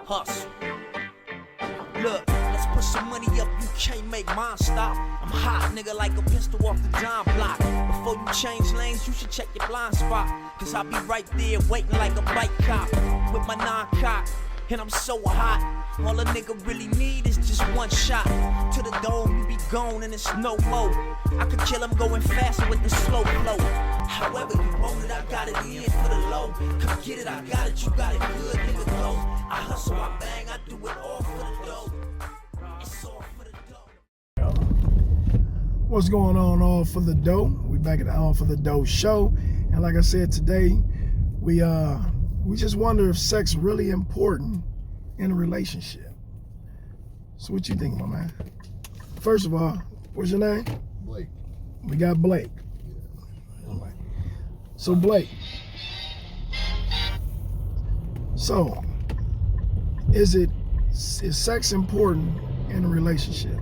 hustle. Look, let's put some money up, you can't make mine stop. I'm hot, nigga, like a pistol off the dime block. Before you change lanes, you should check your blind spot. Cause I'll be right there waiting like a bike cop with my non-cock. And I'm so hot, all a nigga really need is just one shot. To the dome, you be gone and it's no more. I could kill him going faster with the slow flow. However you want it, I got it in for the low. Come get it, I got it, you got it good, nigga, go. I hustle, I bang, I do it all for the dough. It's all for the dough. What's going on, All for the Dough? We back at the All for the Dough show. And like I said today, we just wonder if sex really important in a relationship. So what you think, my man? First of all, what's your name? Blake. We got Blake. Yeah. So Blake, so is sex important in a relationship?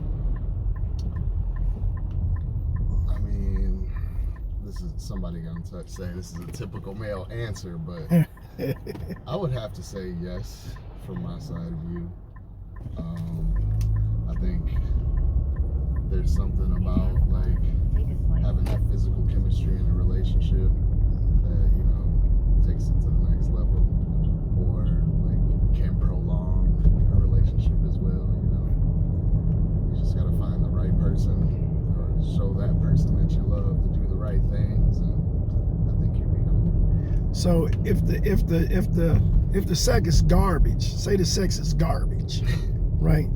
I mean, this is somebody gonna say this is a typical male answer, but I would have to say yes from my side of view. I think there's something about like having that physical chemistry in a relationship that, you know, takes it to the next level, or like can prolong a relationship as well. You know, you just gotta find the right person or show that person that you love to do the right things, and I think you'd be cool. So if the sex is garbage, say the sex is garbage, right?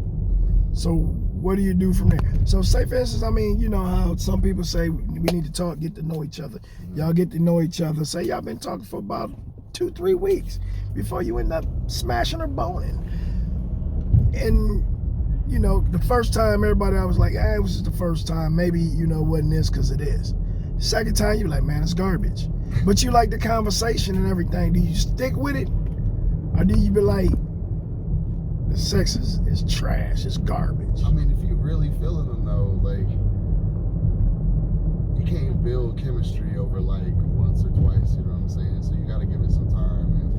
So what do you do from there? So say for instance, I mean, you know how some people say we need to talk, get to know each other. Y'all get to know each other. Say y'all been talking for about 2-3 weeks before you end up smashing or boning. And you know, the first time everybody I was like, it was just the first time. Maybe, you know, wasn't this because it is. Second time you're like, man, it's garbage. But you like the conversation and everything. Do you stick with it? Or do you be like, the sex is trash, it's garbage? I mean, if you really feeling them though, like, you can't build chemistry over like once or twice, you know what I'm saying? So you gotta give it some time and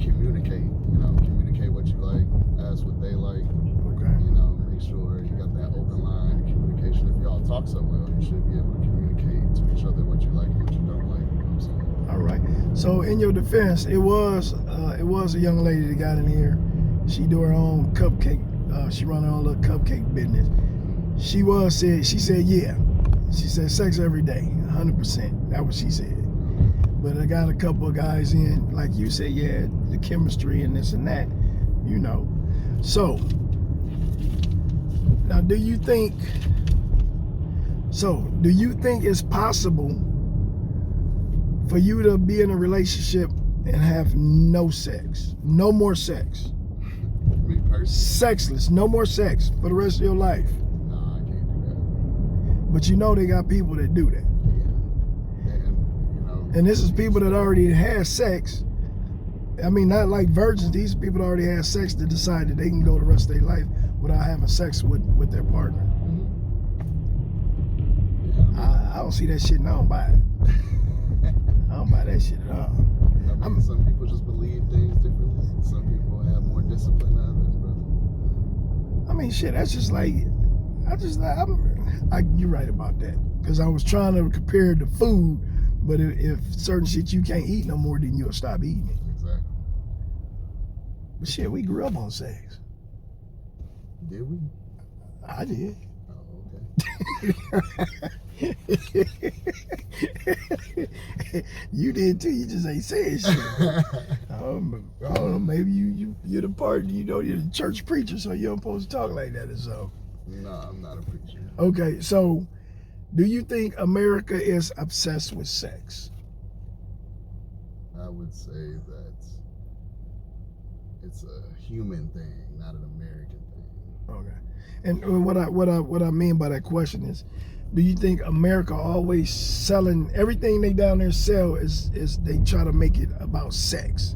communicate, you know, communicate what you like, ask what they like, Okay. you know, make sure you got that open line of communication. If y'all talk so well, you should be able to communicate to each other what you like and what you don't like, you know what I'm saying? All right. So in your defense, it was a young lady that got in here. She do her own cupcake. She run her own little cupcake business. She said yeah. She said sex every day, 100%. That's what she said. But I got a couple of guys in, like you said, yeah, the chemistry and this and that, you know. So now, do you think it's possible for you to be in a relationship and have no sex, no more sex? Me personally? Sexless, no more sex for the rest of your life. Nah, I can't do that. But you know they got people that do that. Yeah. And, you know. And this is people that already had sex. I mean, not like virgins. These people that already had sex that decide that they can go the rest of their life without having sex with their partner. Yeah, I don't see that shit and I don't buy it. I don't buy that shit at all. I mean, some people just believe things differently. Some people have more discipline than others, brother. I mean, shit, that's just like, you're right about that. Because I was trying to compare it to food, but if certain shit you can't eat no more, then you'll stop eating it. Exactly. But shit, we grew up on sex. Did we? I did. Oh, You did too, you just ain't saying shit. I don't know, maybe you're the part, you know, you're the church preacher, so you don't supposed to talk like that or so. No, I'm not a preacher. Okay, so do you think America is obsessed with sex? I would say that it's a human thing, not an American thing. Okay. And what I mean by that question is, do you think America always selling everything they down there sell is they try to make it about sex?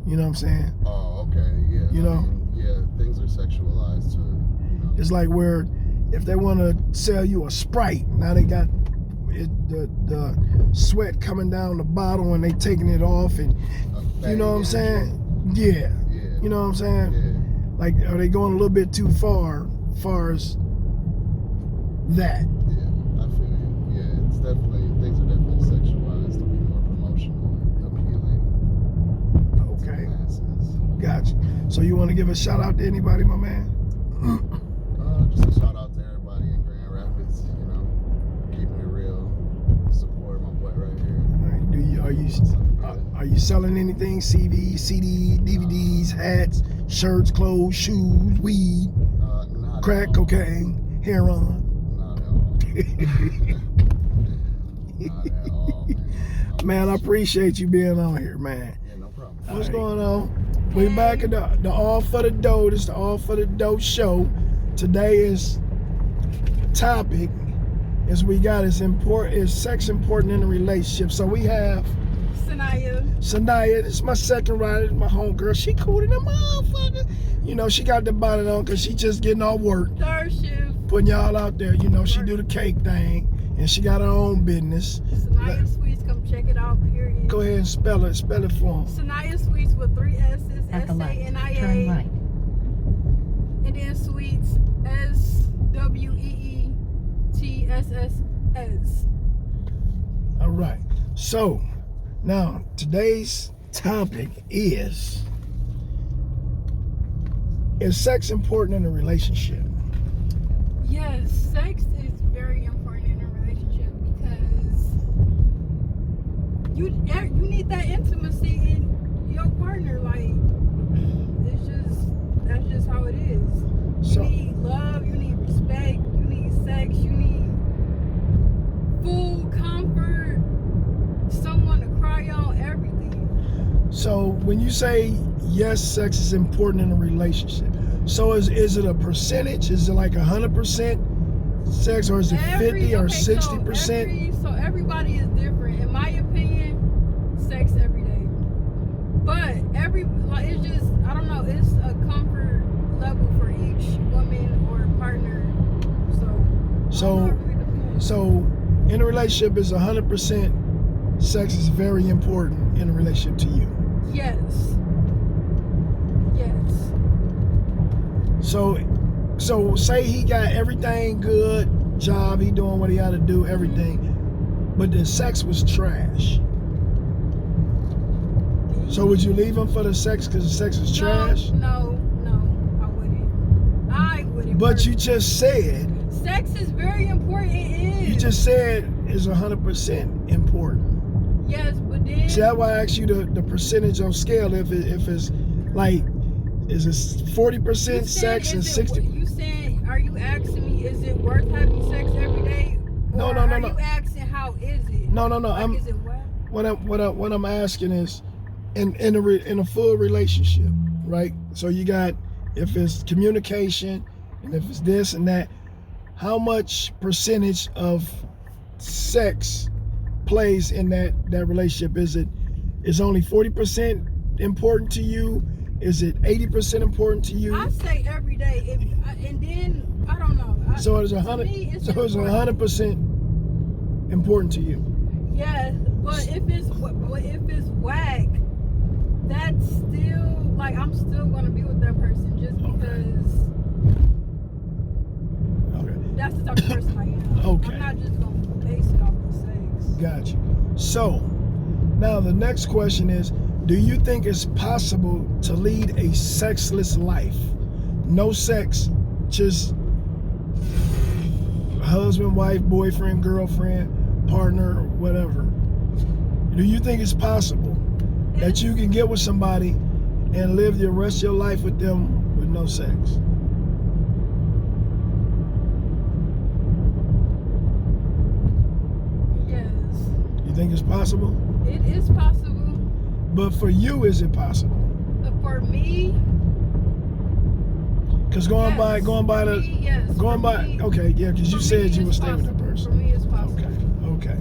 You know what I'm saying? Oh, okay, yeah. You know? Yeah, things are sexualized to, you know. It's like where if they want to sell you a Sprite, now they got the sweat coming down the bottle and they taking it off, and you know what I'm saying? Yeah. You know what I'm saying? Yeah. Like, are they going a little bit too far as that? Yeah, I feel you. Yeah, it's definitely, things are definitely sexualized to be more promotional and appealing to the masses. Gotcha. So you want to give a shout out to anybody, my man? Just a shout out to everybody in Grand Rapids, you know, keeping it real, support my boy right here. All right. Are you selling anything? CDs, DVDs, hats, shirts, clothes, shoes, weed, crack, cocaine, heroin? Not at all. Not at all, man. Man, I appreciate you being on here, man. Yeah, no problem. What's going on? We're back at the All for the Doe. This is the All for the Doe show. Today is topic is we got is sex important in a relationship. So we have Sanaya. This is my second rider, my homegirl. She cool than a motherfucker. You know, she got the bonnet on because she just getting off work. Third shift. Putting y'all out there. You know, she do the cake thing. And she got her own business. Sanaya Sweets, come check it out, period. Go ahead and spell it for them. Sanaya Sweets with 3 S's, At the light, S-A-N-I-A. turn right. And then Sweets, S-W-E-E-T-S-S-S. All right. So, now, today's topic is sex important in a relationship? Yes, sex is very important in a relationship because you need that intimacy in your partner. Like, that's just how it is. You need love, you need respect, you need sex, you need food, comfort, someone to cry on, everything. So when you say yes, sex is important in a relationship, so is it a percentage? Is it like 100% sex, or is it 50 or 60%? So everybody is different. In my opinion, sex every day. But it's just, I don't know, it's a comfort level for each woman or partner. So in a relationship, is 100% sex is very important in a relationship to you? Yes. So say he got everything good, job, he doing what he had to do, everything, but the sex was trash. So would you leave him for the sex because the sex is trash? No, I wouldn't. But you just said sex is very important. It is. You just said it's 100% important. Yes, but then. See, that's why I asked you the percentage on scale. If it's like, is it 40% sex and 60%? You saying? Are you asking me? Is it worth having sex every day? No. Are you asking how is it? No. Like, is it what? What I'm asking is, in a full relationship, right? So you got, if it's communication and if it's this and that, how much percentage of sex plays in that relationship? Is only 40% important to you? Is it 80% important to you? I say every day, and then I don't know. So it's 100%. So it's 100% important to you. Yeah, but if it's whack, that's still like I'm still gonna be with that person just because. Okay. That's the type of person I am. Okay. I'm not just gonna base it off the sex. Gotcha. So now the next question is, do you think it's possible to lead a sexless life? No sex, just husband, wife, boyfriend, girlfriend, partner, whatever. Do you think it's possible that you can get with somebody and live the rest of your life with them with no sex? Yes. You think it's possible? It is possible. But for you, is it possible? For me, Because yes. Okay, yeah, because you said you would stay with that person. For me, it's possible. Okay.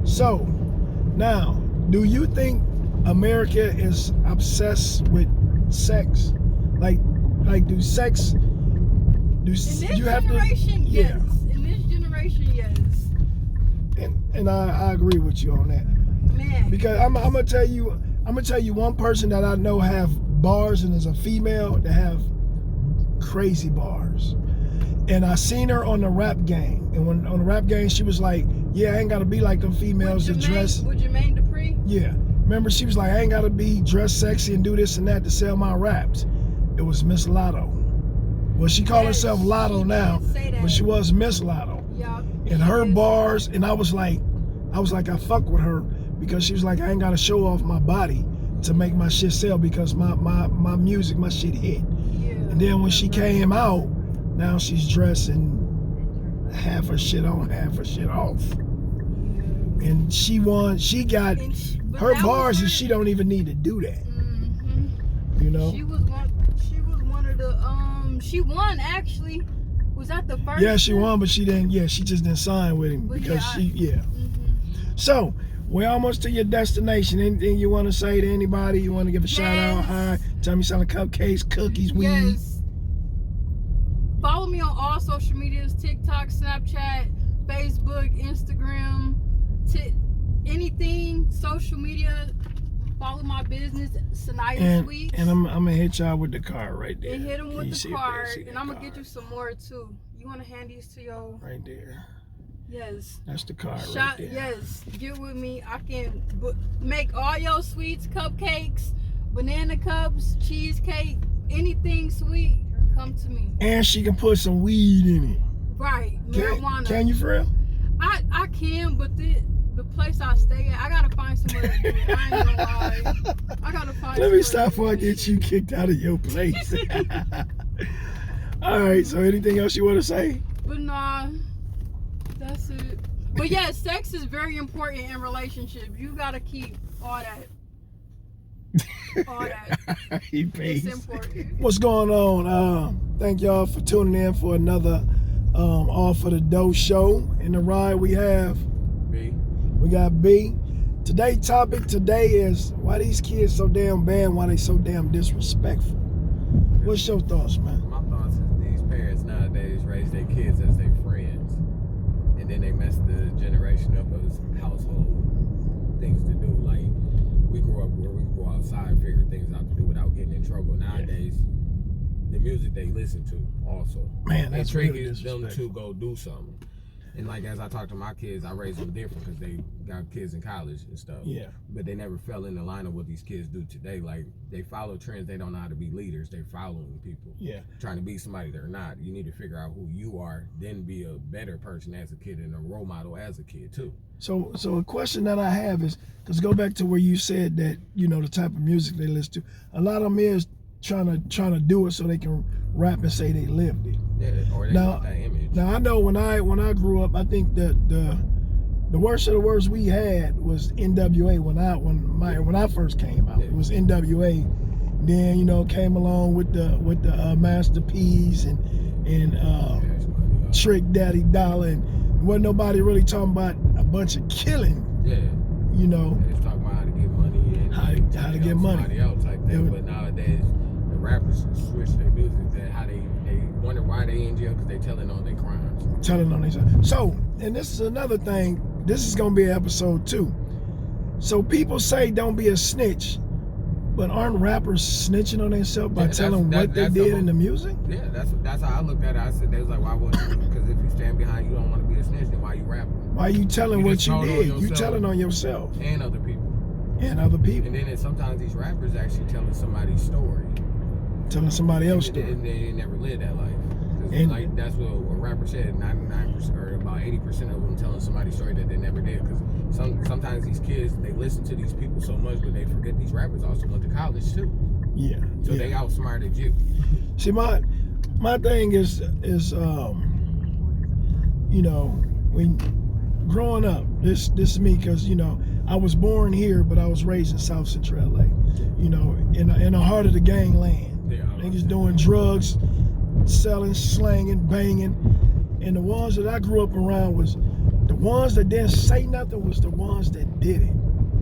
So, now, do you think America is obsessed with sex? Like do sex? In this generation, yes. In this generation, yes. And I agree with you on that. Man. Because I'm gonna tell you one person that I know have bars, and there's a female that have crazy bars. And I seen her on the rap game, and when on the rap game, she was like, "Yeah, I ain't gotta be like them females that dress." With Jermaine Dupri? Yeah, remember she was like, "I ain't gotta be dressed sexy and do this and that to sell my raps." It was Miss Lotto. Well, she called herself Lotto now, but she was Miss Lotto. Yeah. And her bars, and I was like, I fuck with her because she was like, I ain't gotta show off my body to make my shit sell because my music, my shit hit. Yeah. And then when she came out, now she's dressing half her shit on, half her shit off. And she got her bars, and she don't even need to do that. Mm-hmm. You know? She was one of the she won actually. Was that the first? Yeah, she won, but she didn't. Yeah, she just didn't sign with him because Mm-hmm. So we're almost to your destination. Anything you want to say to anybody? You want to give a shout out? Hi, tell me selling cupcakes, cookies, weed. Yes. Follow me on all social medias: TikTok, Snapchat, Facebook, Instagram, anything social media. Follow my business, Sanaya Sweets. And I'm gonna hit y'all with the card right there. And hit them Can with you the see it? card, See and that I'm gonna card? get you some more too. You wanna hand these to your Right there. Yes. That's the card right Shot, there. yes. Get with me. I can make all your sweets, cupcakes, banana cups, cheesecake, anything sweet. Come to me. And she can put some weed in it. Right. Marijuana. Can you for real? I can, but the place I stay at, I gotta find somewhere to do it. I ain't gonna lie. I gotta find. Let me stop before I get you kicked out of your place. All right. So anything else you want to say? But nah, that's it. But yeah, sex is very important in relationships. You gotta keep all that. All that. He pays. It's important. What's going on? Thank y'all for tuning in for another All for the Doe show. In the ride we have B. We got B. Today's topic is why these kids so damn bad, why they so damn disrespectful. What's your thoughts, man? My thoughts is these parents nowadays raise their kids as their friends, and then they mess the generation up as household things to do. Like, we grew up where we could go outside, figure things out to do without getting in trouble. Nowadays, the music they listen to also, Man, that's really triggers them disrespectful. to go do something. And like, as I talk to my kids, I raise them different because they got kids in college and stuff. Yeah. But they never fell in the line of what these kids do today. Like, they follow trends. They don't know how to be leaders. They're following people. Yeah. Trying to be somebody they're not. You need to figure out who you are, then be a better person as a kid and a role model as a kid too. So a question that I have is, because go back to where you said that, you know, the type of music they listen to. A lot of them is trying to do it so they can rap and say they lived it. Yeah, or they want that image. Now I know when I grew up, I think that the worst of the worst we had was NWA when I first came out. It was NWA. Then, you know, came along with the Master P's and Trick Daddy Dollar, and wasn't nobody really talking about a bunch of killing. Yeah. You know. They just talking about how to get money and how to get money. Somebody else type thing. But nowadays, the rappers switch their music to how they wonder why they in jail because they telling on their crimes. Telling on themselves. So, and this is another thing. This is gonna be an episode 2. So people say don't be a snitch, but aren't rappers snitching on themselves by telling what they did in the music? Yeah, that's how I looked at it. I said, they was like, why wouldn't you? Because if you stand behind, you don't want to be a snitch, then why you rapping? Why you telling what you did? You yourself. telling on yourself And other people. and other people. And then sometimes these rappers actually telling somebody's story. Telling somebody else story. And they never lived that life. And like, that's what a rapper said. 99% or about 80% of them telling somebody's story that they never did. Because sometimes these kids, they listen to these people so much, but they forget these rappers also went to college too. Yeah. So they outsmarted you. See, my thing is you know, when growing up, this is me, because, you know, I was born here, but I was raised in South Central LA. You know, in the heart of the gangland. Yeah, Niggas doing drugs, selling, slanging, banging. And the ones that I grew up around was the ones that didn't say nothing was the ones that did it.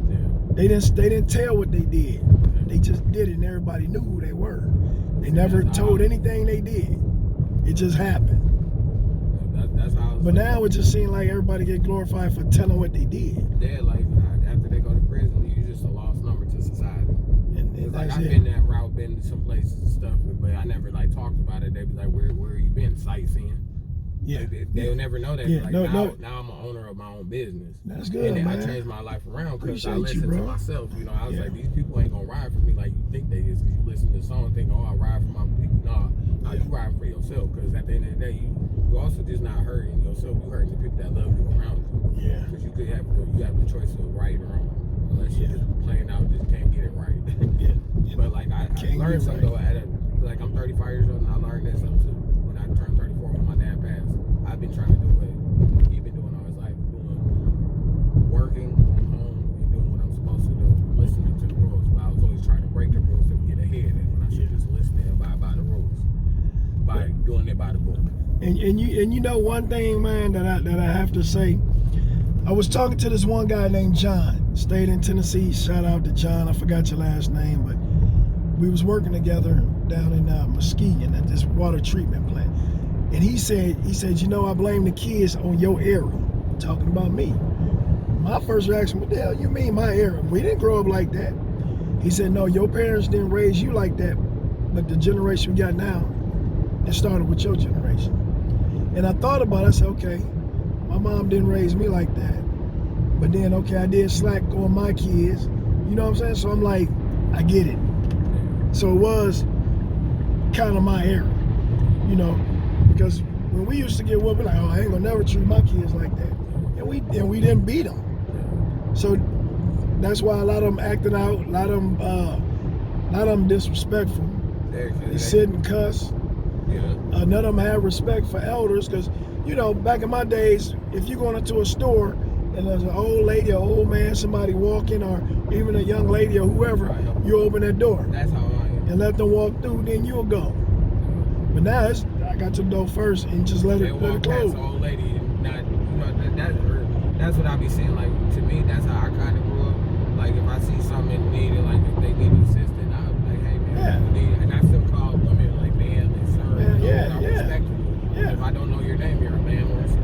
Yeah. They didn't tell what they did. They just did it, and everybody knew who they were. They never told anything they did. It just happened. That's how. But now it just seems like everybody get glorified for telling what they did. Yeah, like after they go to prison, you're just a lost number to society. And like, That's I've it. been that route, been to some places and stuff, but I never like talked about it. They be like, where you been? Sightseeing. Yeah. Like, they'll never know that. Yeah, Like, no, now, no. now I'm an owner of my own business. That's good, and man. I changed my life around because I Appreciate you, listened to bro. myself. You know, I was Yeah. like, these people ain't gonna ride for me like you think they is, because you listen to the song and think, oh, I ride for my people. No, you ride for yourself, because at the end of the day, you also just not hurting yourself. You hurting the people that love you around you. Yeah. Because you have the choice of right or wrong. Unless you're just playing out, just can't get it right. Yeah. But like I learned something though. Like I'm 35 years old, and I learned that something too. When I turned 34, when my dad passed, I've been trying to do what he's been doing all his life, working, going home, and doing what I'm supposed to do, listening to the rules. But I was always trying to break the rules to get ahead, and when I should just listen and abide by the rules, by doing it by the book. And you know one thing, man, that I have to say. I was talking to this one guy named John, stayed in Tennessee. Shout out to John. I forgot your last name, but we was working together down in Muskegon at this water treatment plant. And he said, you know, I blame the kids on your era. Talking about me. My first reaction, what the hell you mean my era? We didn't grow up like that. He said, no, your parents didn't raise you like that, but the generation we got now, it started with your generation. And I thought about it, I said, okay, my mom didn't raise me like that. But then, okay, I did slack on my kids. You know what I'm saying? So I'm like, I get it. So it was kind of my era, you know, because when we used to get whooped, we're like, oh, I ain't gonna never treat my kids like that. And we didn't beat them. So that's why a lot of them acting out, a lot of them disrespectful. They sit and cuss. Yeah. None of them have respect for elders, because, you know, back in my days, if you're going into a store and there's an old lady or old man, somebody walking, or even a young lady or whoever, you open that door. That's how I am. And let them walk through, then you'll go. But now I got to go first and just let it close. Old lady, and not, you know, that's what I be saying. Like, to me, that's how I kind of grew up. Like, if I see something needed, like if they need assistance, I'll be like, hey man, you need, and I still call women like ma'am and sir. I respect you. Yeah. If I don't know your name, you're a ma'am or a sir.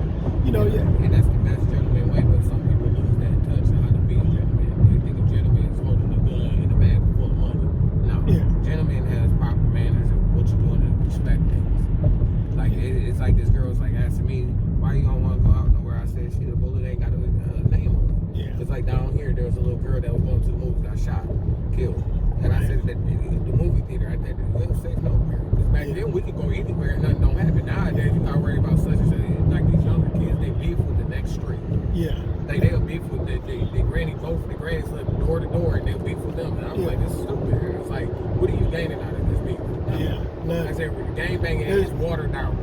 You know, And that's the best gentleman way, but some people lose that touch of how to be a gentleman. They think a gentleman is holding a gun in a bag full of money. No, gentleman has proper manners and what you're doing to respect things. Like it's like this girl was like asking me, why you don't want to go out nowhere? I said, shit, a bullet ain't got a name on it. Yeah. It's like down here, there was a little girl that was going to the movie, got shot, killed. And I said that the movie theater, I said, we don't safe nowhere. Because back then we could go anywhere and nothing don't happen. Nowadays you gotta worry about such and such. Like these younger kids, they beef with the next street. Yeah. Like they'll beef with the granny, both the grannies live door to door, and they'll beef with them. And I'm like, this is stupid. It's like, what are you gaining out of this beef? Yeah. I said, gang banging is watered down.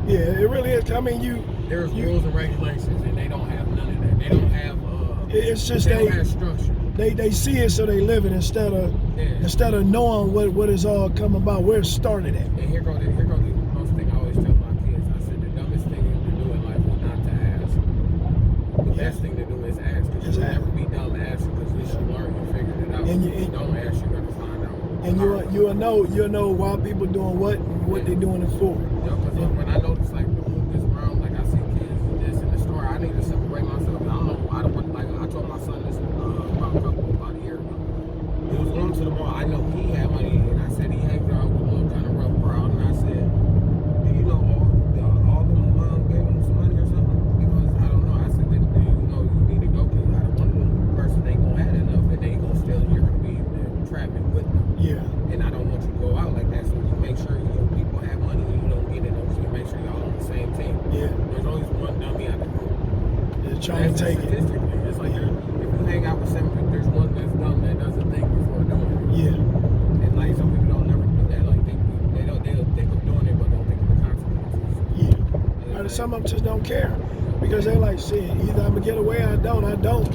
Yeah, it really is. I mean, there's rules and regulations, and they don't have none of that. They don't have. It's just they don't have structure. They see it, so they live it instead of knowing what it's all come about, where it started at. And here goes the most thing I always tell my kids. I said the dumbest thing to do in life is not to ask. The best thing to do is ask, because you'll never be dumb asking, because at least you learn, you figured it out. And if you don't ask, you're gonna find out. And you'll know why people doing what and what they're doing it for. Yeah, because when I notice like this around, like I see kids this in the store, I need to separate myself. I don't know. I don't want, like I told my son this about a year ago. He was going to the mall. I know he had money, and I said he hangs out with a little kind of rough crowd. And I said, do you know all of them gave him some money or something? Because I don't know. I said, do you know you need to go, because I don't want them person ain't gonna have enough, and they ain't gonna steal, and you're gonna be in the traffic with them. Yeah. And I don't want you to go out like that. So you make sure your people have money and you don't get it. So you make sure y'all on the same team. Yeah. There's always one dummy out the group. They're trying to take it. Statistically, it's like if you hang out with 7 people, there's one that's dumb that doesn't think before doing it. Yeah. And like some people don't never do that. Like they'll think of doing it, but don't think of the consequences. Yeah. Or some of them just don't care, because they're like, shit, either I'm gonna get away or I don't.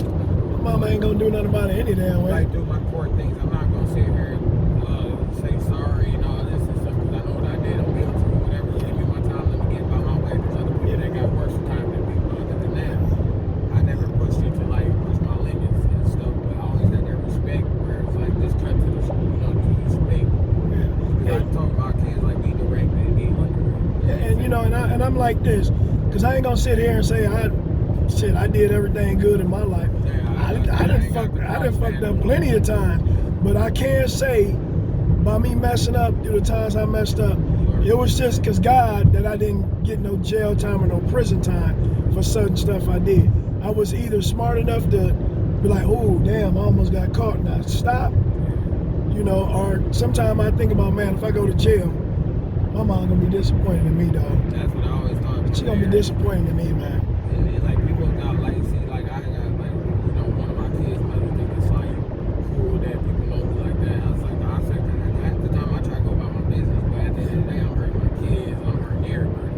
My mama ain't gonna do nothing about it any damn way. Like through my court things, I'm not gonna sit here and say sorry and all this and stuff, because I know what I did. I'm guilty or whatever. Give me my time, let me get by my way. There's other people that got worse time than me. But other than that, I never pushed it to like push my limits and stuff. But I always had that respect where it's like this cut to the to the space. Because I talk about kids like be direct and be indirect. And you know, and I'm like this, because I ain't gonna sit here and say I did everything good in my life. I done fucked up plenty of time. But I can say, by me messing up through the times I messed up, it was just because God that I didn't get no jail time or no prison time for certain stuff I did. I was either smart enough to be like, oh, damn, I almost got caught, now stop. You know, or sometimes I think about, man, if I go to jail, my mom gonna be disappointed in me, dog. That's what I always thought. She gonna be disappointed in me, man. And then, like, people got, like, see, like, I got, like, you know, one of my kids' mother think it's, like, cool that people know me like that. I was like, I said, half the time I try to go about my business, but at the end of the day, I'm hurting my kids, I'm hurting everybody.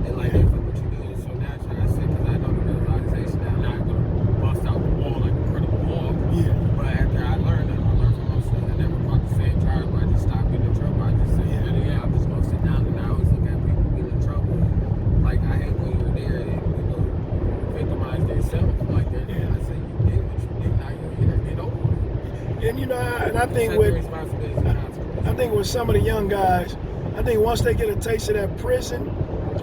And, like, that's like what you do is so natural. I said, because I know the realization that I'm not going to bust out the wall like Incredible Hulk. Yeah. But after I learned from my son, I never caught the same charge, but I just stopped getting in trouble. I just said, yeah, I'm just going to sit down, and I always look at people getting in trouble. Like, I hate when you're there and people victimize themselves like that. I say, you did what you did, now you're here, get over it. And you know, and I think Take with the responsibility and consequences. I think with some of the young guys, I think once they get a taste of that prison,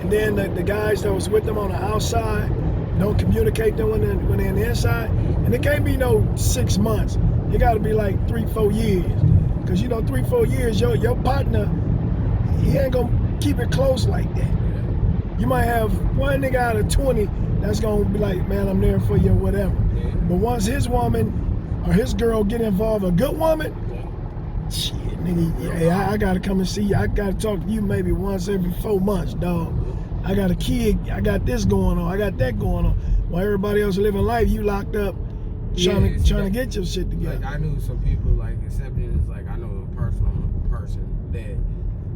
and then the guys that was with them on the outside don't communicate them when they're on the inside, and it can't be no 6 months. It got to be like 3-4 years, because you know 3-4 years, your partner, he ain't gonna keep it close like that. You might have one nigga out of 20 that's gonna be like, man, I'm there for you or whatever. But once his woman or his girl get involved, a good woman, shit, nigga, hey, I gotta come and see you. I gotta talk to you maybe once every 4 months, dog. I got a kid, I got this going on, I got that going on. While everybody else living life, you locked up trying to get your shit together. Like, I knew some people, like, except it is like, I know a person that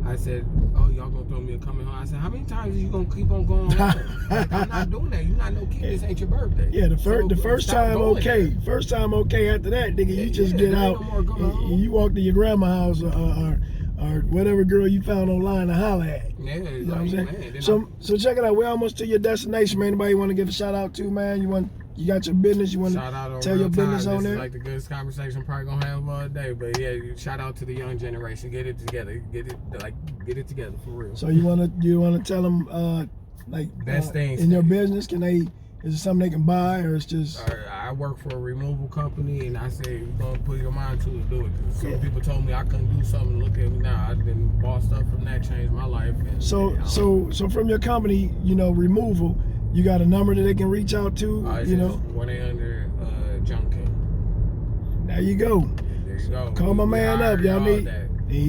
I said, oh, y'all gonna throw me a coming home? I said, how many times are you gonna keep on going home? Like, I'm not doing that. You're not no kid. This ain't your birthday. Yeah, the first time okay. There. First time okay. After that, nigga, you just get out. No you walk to your grandma's house or whatever girl you found online to holler at. Yeah, you know what I'm saying? So check it out. We're almost to your destination, man. Anybody want to give a shout out to, man? You got your business? You want to tell your business on there? This is like the good conversation I'm probably gonna have all day. But yeah, shout out to the young generation. Get it together. Get it together for real. So you wanna tell them best things in your business? Is it something they can buy, or it's just? I work for a removal company, and I say you're gonna put your mind to it, do it. Cause some people told me I couldn't do something. Look at me now. I've been bossed up from that. Changed my life. And, so from your company, removal. You got a number that they can reach out to, 1-800-JUNK. There you go. There you go. Call my man up. Y'all need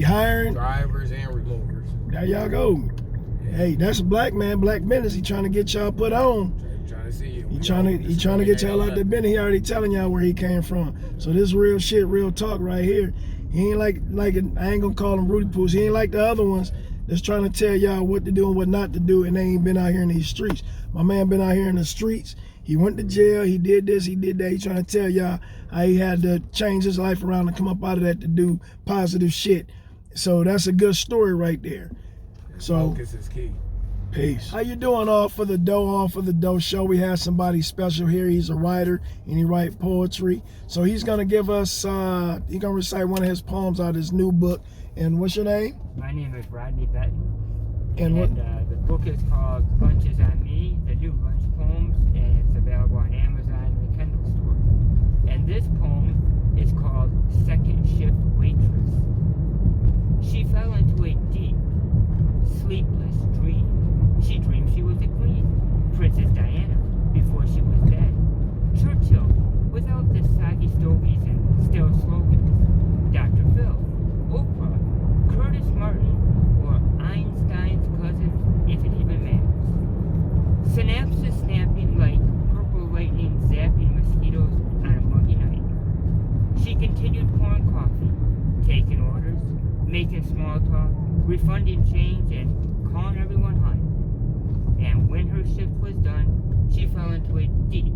hiring drivers and removers. There y'all go. Yeah. Hey, that's a black man, black business. He trying to get y'all put on. Trying to see you. He trying to get y'all out the business. He already telling y'all where he came from. So this real shit, real talk right here. He ain't like I ain't gonna call him Rudy Poos. He ain't like the other ones that's trying to tell y'all what to do and what not to do, and they ain't been out here in these streets. My man been out here in the streets. He went to jail. He did this. He did that. He trying to tell y'all how he had to change his life around and come up out of that to do positive shit. So that's a good story right there. So focus is key. Peace. How you doing, AllForThaDoe show? We have somebody special here. He's a writer and he write poetry. So he's gonna give us he's gonna recite one of his poems out of his new book. And what's your name? My name is Rodney Benton. And the book is called Bunches on Me, the new Bunch Poems, and it's available on Amazon and the Kindle store. And this poem is called Second Shift Waitress. She fell into a deep, sleepless dream. She dreamed she was a queen, Princess Diana, before she was dead. Churchill, without the soggy stogies and stale slogans. Dr. Phil, Oprah, Curtis Martin, or Einstein's cousin, if it even matters. Synapses snapping like purple lightning zapping mosquitoes on a muggy night. She continued pouring coffee, taking orders, making small talk, refunding change, and calling everyone honey. And when her shift was done, she fell into a deep,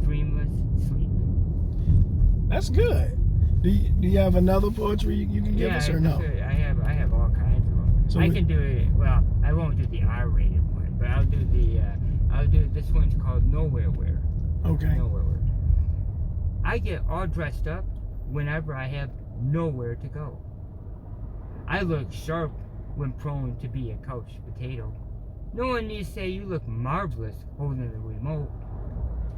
dreamless sleep. That's good. Do you have another poetry you can give us or no? I have all kinds of them. So I can do it. Well, I won't do the R-rated one, but I'll do this one's called Nowhere Wear. Okay. Nowhere Wear. I get all dressed up whenever I have nowhere to go. I look sharp when prone to be a couch potato. No one needs to say you look marvelous holding the remote.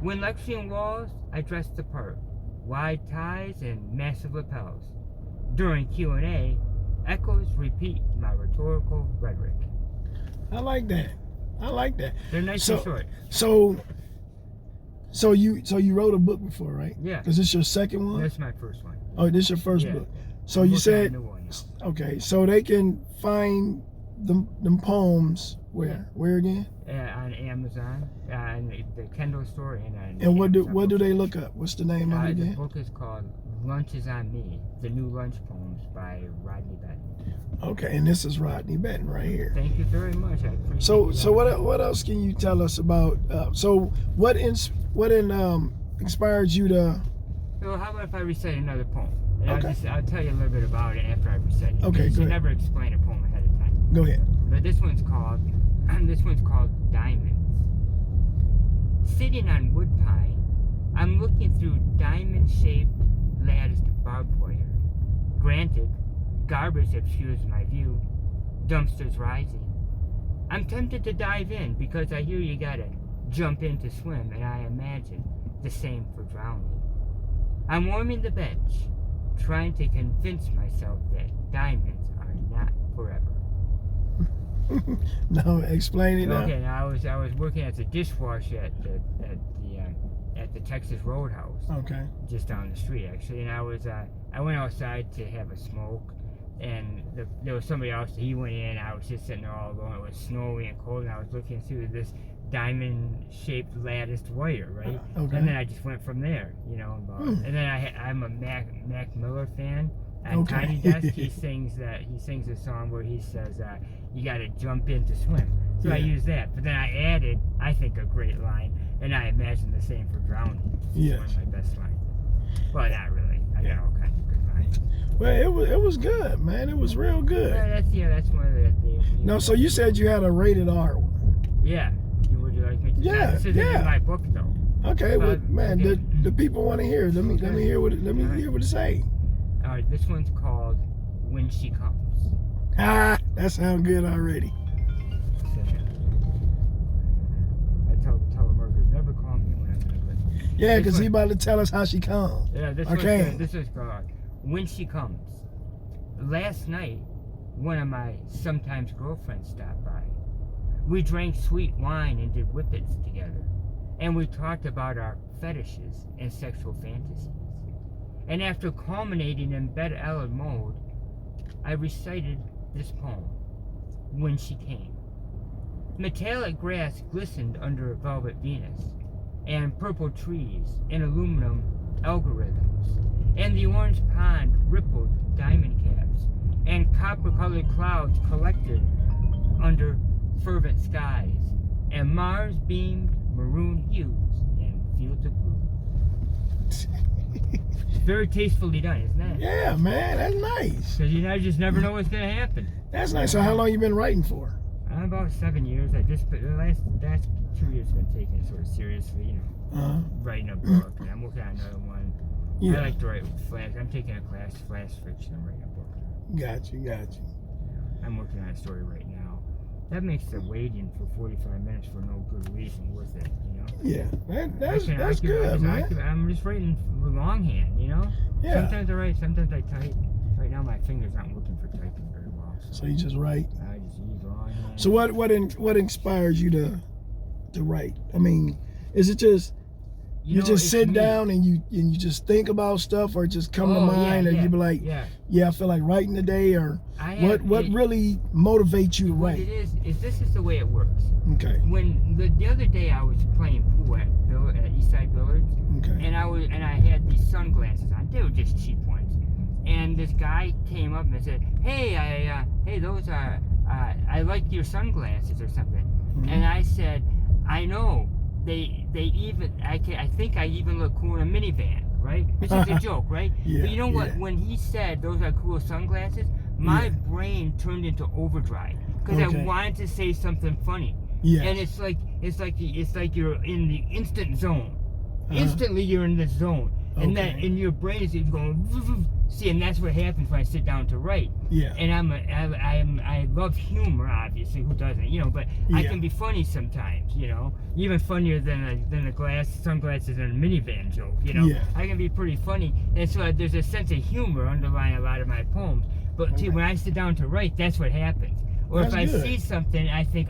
When lecturing walls, I dress the part. Wide ties and massive lapels. During Q&A, echoes repeat my rhetorical rhetoric. I like that. I like that. They're nice and short. So you wrote a book before, right? Yeah. Is this your second one? That's my first one. Oh, this your first Yeah. book. So I'm you working on a said, new one now. okay, so they can find them poems where? Where again? On Amazon, on the Kindle store, and on And what do Amazon they look up? What's the name of it The again? book is called Lunch is on Me, The New Lunch Poems by Rodney Benton. Okay, and this is Rodney Benton right here. Thank you very much. I appreciate So it. what else can you tell us about? So what inspired you to? Well, how about if I recite another poem? And Okay. I'll tell you a little bit about it after I recite it. Okay, You should good. never explain a poem ahead of time. Go ahead. But this one's called Diamonds. Sitting on woodpine, I'm looking through diamond-shaped latticed barbed wire. Granted, garbage obscures my view, dumpsters rising. I'm tempted to dive in because I hear you gotta jump in to swim, and I imagine the same for drowning. I'm warming the bench, trying to convince myself that diamonds are not forever. No, explain it now. Okay, now I was working as a dishwasher at the Texas Roadhouse, Okay. just down the street actually, and I went outside to have a smoke, and there was somebody else. He went in. I was just sitting there all alone. It was snowy and cold, and I was looking through this diamond-shaped latticed wire, right? Okay. And then I just went from there, you know. And then I'm a Mac Miller fan. On Okay. Tiny Desk, he sings a song where he says, "You got to jump in to swim." So I Yeah. used that, but then I added, I think, a great line, and I imagine the same for drowning. It's Yes. one of my best lines. Well, not really. I got all kinds of good lines. Well, it was good, man. It was real good. Well, that's one of the things. No, so you said you had a rated R one. Yeah. Would you like me to? Yeah, This isn't yeah. in my book though. Okay, well, man, okay. the people want to hear. Let me hear what it say. All right, this one's called "When She Comes." Ah, that sounds good already. I tell the telemarketers never call me when I'm gonna. Yeah, This because he one- about to tell us how she come. Yeah, this Okay. one's called "When She Comes." Last night, one of my sometimes girlfriends stopped by. We drank sweet wine and did whippets together, and we talked about our fetishes and sexual fantasies. And after culminating in Bed Ella mode, I recited this poem, When She Came. Metallic grass glistened under a velvet Venus, and purple trees and aluminum algorithms, and the orange pond rippled diamond caps, and copper-colored clouds collected under fervent skies, and Mars beamed maroon hues and fields of blue. Very tastefully done, isn't it? Yeah, man, that's nice. Because you just never know what's gonna happen. That's nice. So how long you been writing for? About 7 years. The last 2 years have been taking it sort of seriously, you know, writing a book, and I'm working on another one. Yeah. I like to write flash. I'm taking a class, flash fiction, and writing a book. Got you. I'm working on a story right now. That makes the waiting for 45 minutes for no good reason worth it, you know? Yeah, that's I good, man. I'm just writing longhand, you know? Yeah. Sometimes I write, sometimes I type. Right now my fingers aren't working for typing very well. So you just write. I just use longhand. So what inspires you to write? I mean, is it just you know, just it's sit me. down and you just think about stuff, or just come to Oh, mind, and you be like, yeah. yeah, I feel like writing today, or I have- what it- really motivates you to What write? it is this is the way it works. Okay. When the other day I was playing pool at Eastside Billards, Okay. and I had these sunglasses on. They were just cheap ones. And this guy came up and said, "Hey, those are I like your sunglasses or something." Mhm. And I said, "I know. They even I think I even look cool in a minivan, right?" Which is a joke, right? Yeah, But you know what? yeah. When he said those are cool sunglasses, my Yeah. brain turned into overdrive because Okay. I wanted to say something funny. Yes. And it's like you're in the instant zone. Uh-huh. Instantly you're in the zone. And Okay. that in your brain is going. See, and that's what happens when I sit down to write. Yeah. And I love humor, obviously. Who doesn't? You know, but I Yeah. can be funny sometimes. You know, even funnier than a sunglasses and a minivan joke. You know, Yeah. I can be pretty funny, and so there's a sense of humor underlying a lot of my poems. But see, Okay. when I sit down to write, that's what happens. Or That's if I good. see something, I think,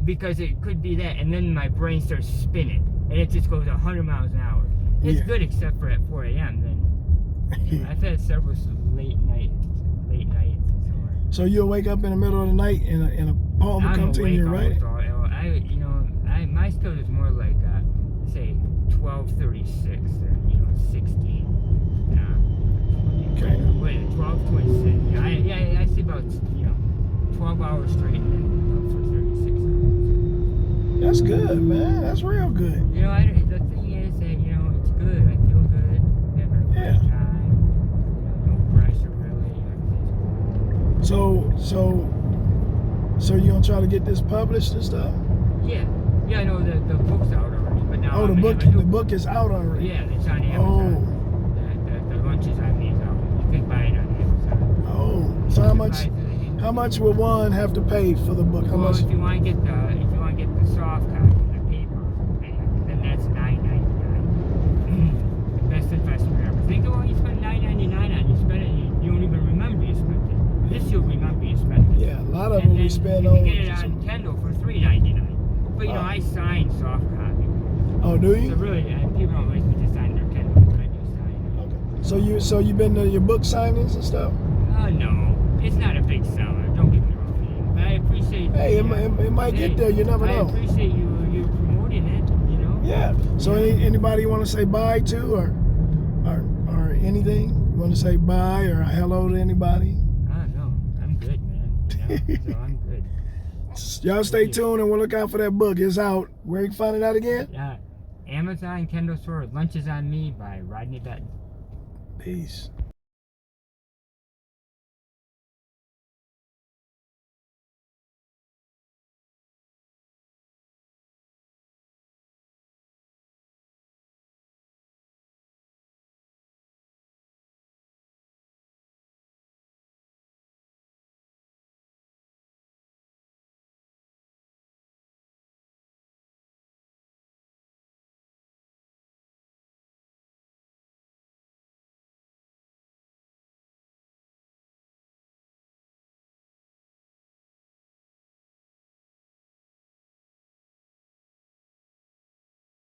because it could be that, and then my brain starts spinning, and it just goes 100 miles an hour. It's Yeah. good, except for at 4 a.m. Then. I've had several late nights and so on. So you'll wake up in the middle of the night and a poem will I'm come to you and awake you write almost it? all, my schedule is more like, say, 12:36 than 16. Okay. Wait, 12:26. I see about 12 hours straight and then for 36 hours. That's good, man. That's real good. The thing is that it's good. I feel good. Having a Yeah. great time. No pressure really. Everything's So you gonna try to get this published and stuff? Yeah, I know the book's out already, but now Oh, I'm gonna have a the new book is out already. Yeah, it's on Oh, Amazon. The lunches I made out. You can buy it on Amazon. oh. So how much will one have to pay for the book? How Well, much? if you want to get the soft copy, the paperback, then that's $9.99. The best investment ever. Think of when you spend $9.99 on, you spend it, you don't even remember you spent it. This you'll remember you spent it. Yeah, a lot of And them we then spend you on. can get it on Kindle for $3.99. But Wow. I sign soft copy. Oh, do So you? really, people don't like me to sign their Kindle, but I do sign it. Okay. So you been to your book signings and stuff? No, it's not a big seller. Don't get me wrong, but I appreciate. Hey, it might get there. You never I know. appreciate you promoting it. Yeah. So anybody you want to say bye to or anything? You want to say bye or hello to anybody? No, I'm good, man. So I'm good. Y'all stay tuned and we'll look out for that book. It's out. Where you can find it out again? Amazon, Kindle Store, Lunches on Me by Rodney Benton. Peace.